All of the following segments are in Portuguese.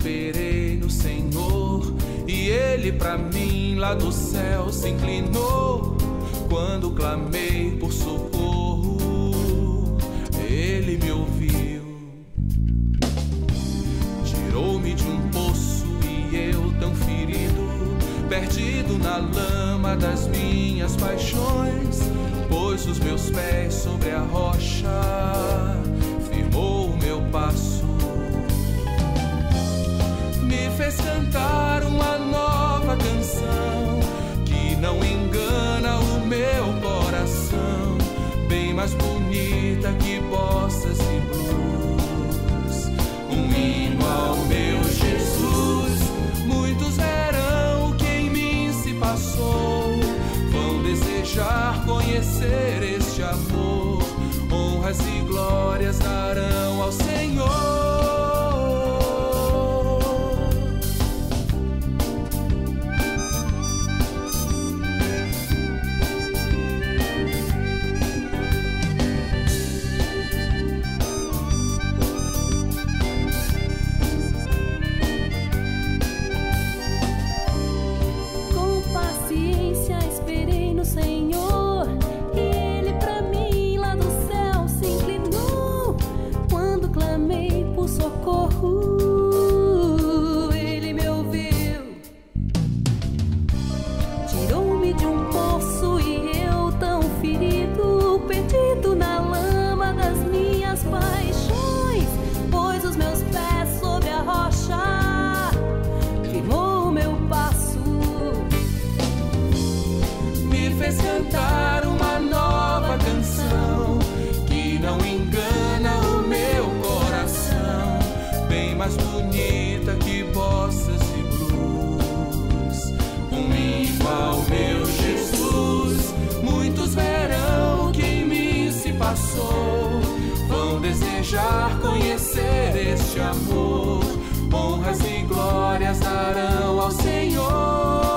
esperei no Senhor, e Ele pra mim lá do céu se inclinou. Quando clamei por socorro, Ele me ouviu. Tirou-me de um poço e eu tão ferido, perdido na lama das minhas paixões, pôs os meus pés sobre a rocha, firmou o meu passo, me fez cantar uma nova canção que não engana o meu coração, bem mais bonita que bossas e blues, um hino ao meu Jesus. Muitos verão o que em mim se passou, vão desejar conhecer este amor, honras e glórias darão ao Senhor. Cantar uma nova canção que não engana o meu coração, bem mais bonita que bossas e blues, um hino ao meu Jesus. Muitos verão o que em mim se passou, vão desejar conhecer este amor, honras e glórias darão ao Senhor.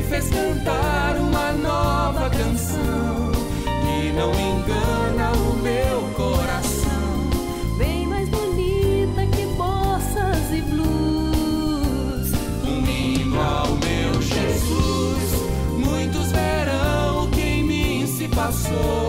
Fez cantar uma nova canção que não engana o meu coração, bem mais bonita que bossas e blues, um hino ao meu Jesus. Muitos verão o que em mim se passou,